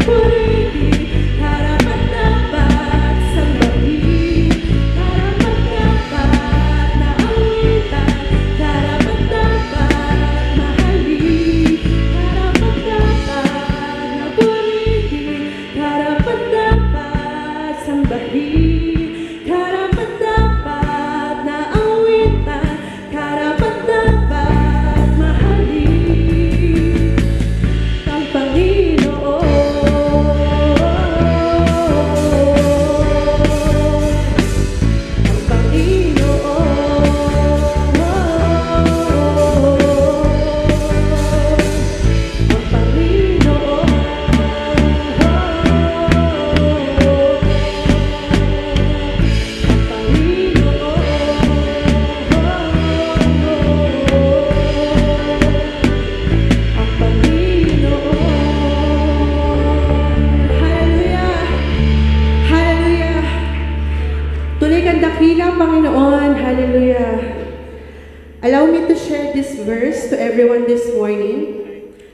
Puri ang Panginoon. Hallelujah. Allow me to share this verse to everyone this morning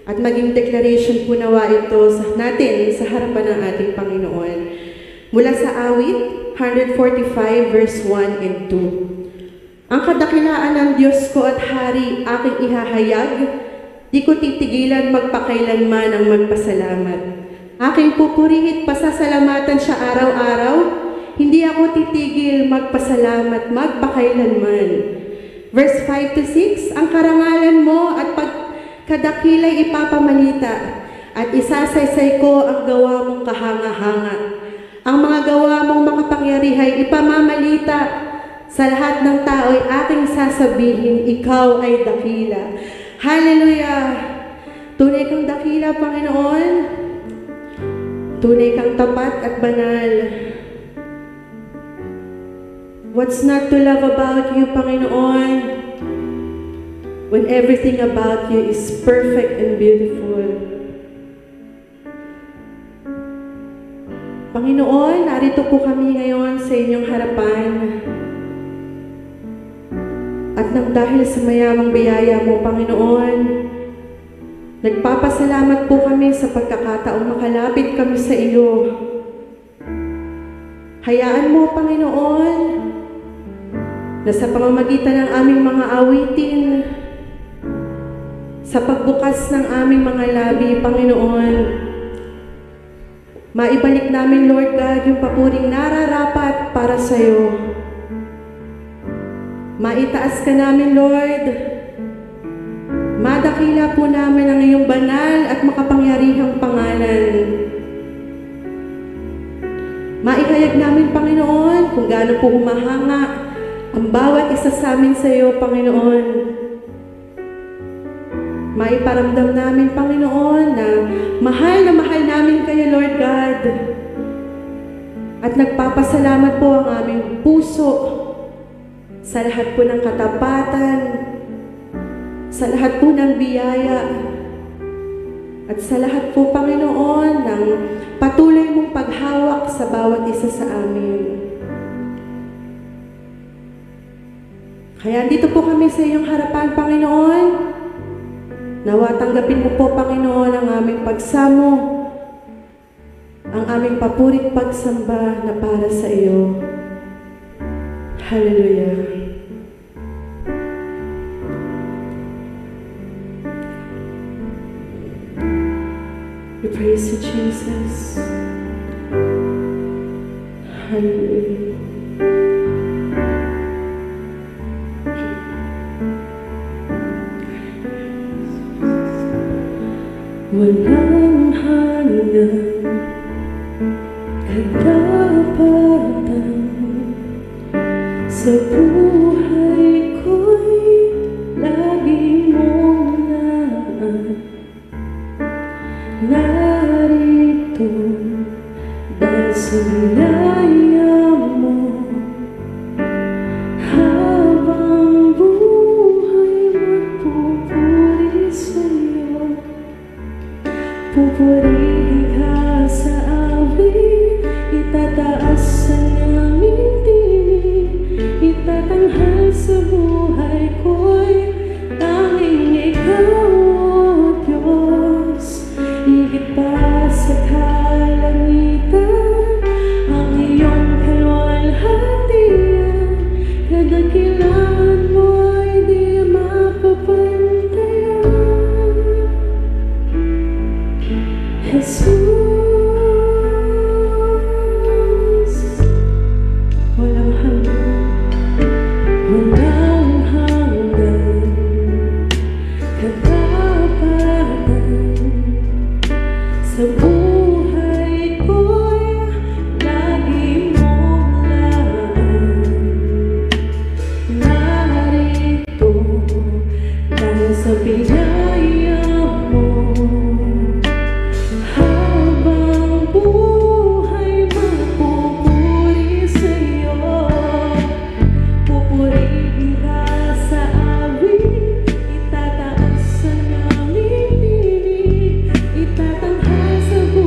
at maging declaration po nawa ito natin sa harapan ng ating Panginoon. Mula sa awit 145 verse 1 and 2. Ang kadakilaan ng Diyos ko at Hari aking ihahayag, di ko titigilan magpakailanman ang magpasalamat. Aking pupurihin pasasalamatan siya araw-araw, hindi ako titigil magpasalamat magpakailanman. Verse 5 to 6, ang karangalan mo at pagkadakilay ipapamalita, at isasaysay ko ang gawa mong kahanga-hanga. Ang mga gawa mong makapangyarihay ipamamalita, sa lahat ng tao ay aking sasabihin, ikaw ay dakila. Hallelujah! Tunay kang dakila, Panginoon. Tunay kang tapat at banal. What's not to love about you, Panginoon, when everything about you is perfect and beautiful? Panginoon, narito po kami ngayon sa inyong harapan. At nang dahil sa mayamang biyaya mo, Panginoon, nagpapasalamat po kami sa pagkakataong makalapit kami sa iyo. Hayaan mo, Panginoon, na sa pamamagitan ng aming mga awitin, sa pagbukas ng aming mga labi, Panginoon, maibalik namin, Lord God, yung papuring nararapat para sa iyo. Maitaas ka namin, Lord. Madakila po namin ang iyong banal at makapangyarihang pangalan. Maihayag namin, Panginoon, kung gaano po humahanga ang bawat isa sa amin sa iyo, Panginoon. Maiparamdam namin, Panginoon, na mahal namin kayo, Lord God. At nagpapasalamat po ang aming puso sa lahat po ng katapatan, sa lahat po ng biyaya, at sa lahat po, Panginoon, ng patuloy mong paghawak sa bawat isa sa amin. Kaya dito po kami sa iyong harapan, Panginoon. Nawa tanggapin mo po, Panginoon, ang aming pagsamo, ang aming papurit pagsamba na para sa iyo. Hallelujah. We praise you, Jesus. Hallelujah. Walang hanggan katapatan sa buhay ko'y lagi mong narito dahil sa biyaya mo habang buhay magpupuri sa'yo. Pupurihin ka sa awit, itataas ang aming tinig, itatanghal sa buhay ko'y tanging ikaw, O Diyos. Higit pa sa kalangitan, ang iyong kaluwalhatian, kadakilaan mo ay di mapapantayan. Jesus, walang hanggan katapatan sa buhay ko'y lagi mong narito dahil sa biyaya mo. Habang buhay magpupuri sa'yo, pupurihin ka sa awit, itataas ang aming tinig, itatanghal sa buhay.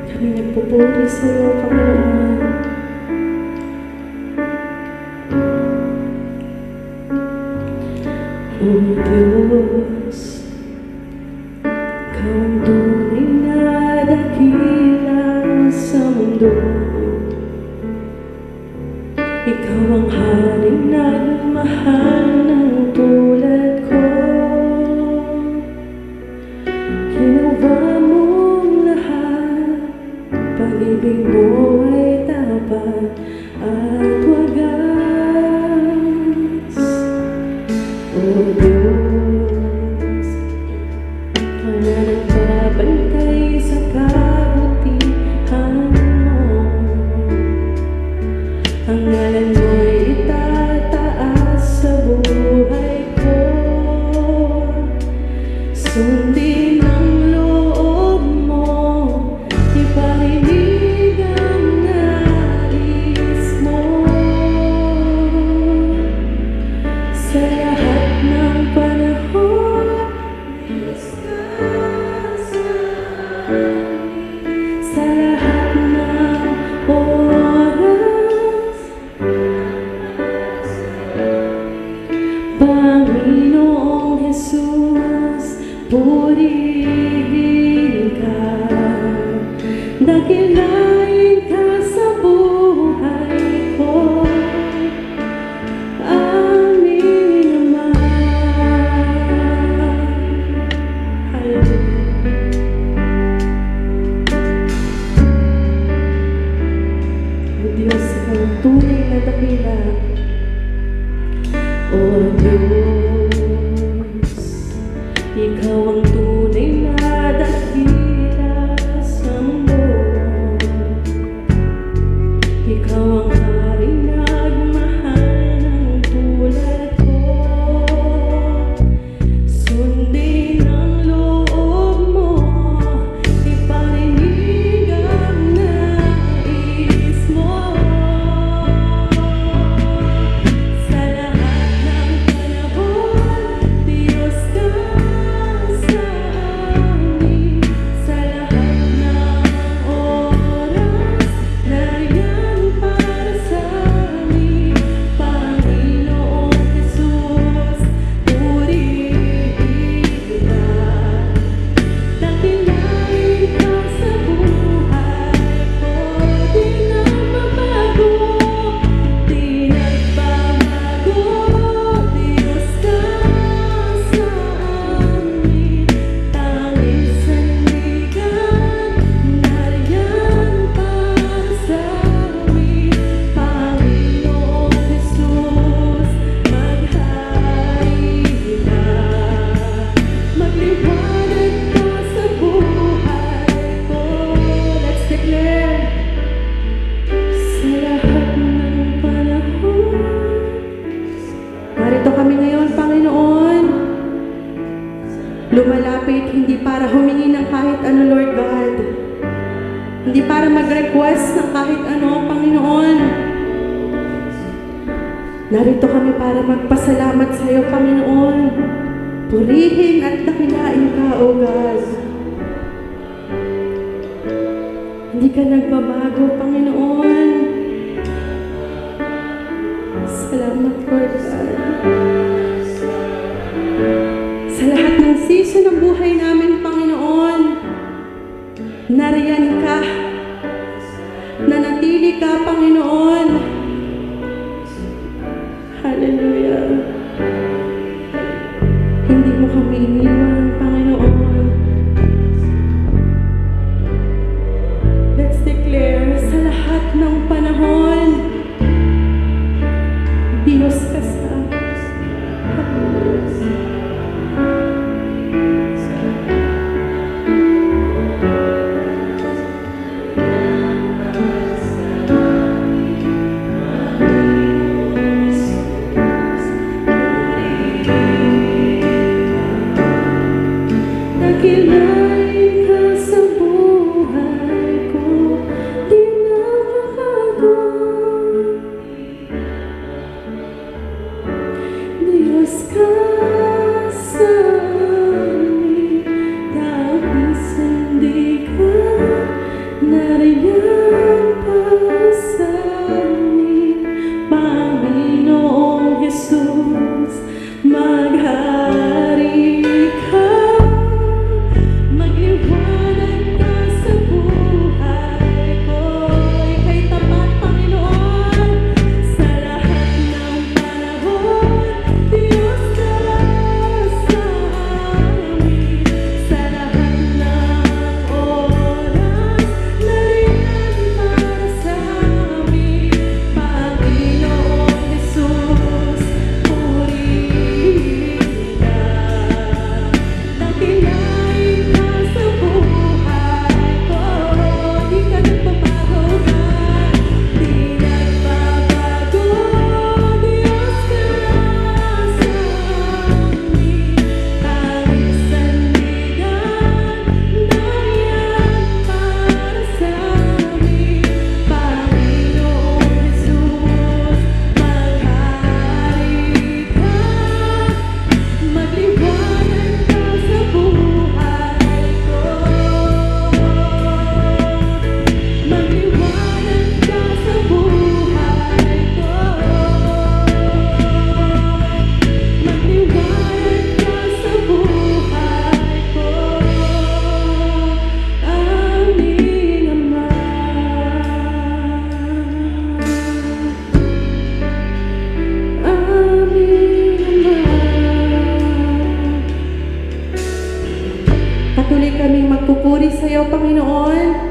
Kami nagpupuri sa iyo, Panginoon. O Diyos, Ikaw ang tunay na dakila sa mundo. Ikaw ang haring nagmahal ng tulad ko. Ginawa mong lahat, pag-ibig mo ay tapat at wagas. O Diyos, wala nagbabantay sa kabutihan mo. Ang ngalan mo'y itataas sa buhay ko. Sundin ang loob mo, iparinig ang nais mo. Sa lahat ng panahon, Diyos ka sa amin. Sa lahat ng oras, Panginoong Jesus, purihin ka. Dakilain ka sa buhay ko. Amin naman. Hallelujah. O Diyos, ikaw ang tunay na dakila. O Diyos, Ikaw ang tunay na dakila sa mundo. Ikaw ang haring nagmahal ng tulad ko. Sundin ang loob mo, iparinig ang nais mo. Sa lahat ng panahon, Diyos ka sa amin. Sa lahat ng oras, nariyan para sa amin. Panginoong Jesus, purihin ka. Dakilain ka sa buhay ko. Di na mabago, di nagbabago. Diyos ka sa amin. Tanging sandigan, nariyan para sa amin. Panginoong Jesus, maghari ka. Magliwanag ka sa buhay ko. Let's declare. Sa lahat ng panahon. Narito kami ngayon, Panginoon. Lumalapit hindi para humingi ng kahit ano, Lord God. Hindi para mag-request ng kahit ano, Panginoon. Narito kami para magpasalamat sa iyo, Panginoon. Purihin at dakilain ka, O God. Hindi ka nagbabago, Panginoon. Salamat, Lord God. Sa lahat ng season ng buhay namin, Panginoon, nariyan ka. Nanatili ka, Panginoon. Hallelujah. Hindi mo kami iniwan, Panginoon. Let's declare, sa lahat ng panahon, Diyos ka sa amin. Dakilain ka sa buhay ko, di na mabago. Diyos ka sa amin. Patuloy kaming magpupuri sa iyo, Panginoon.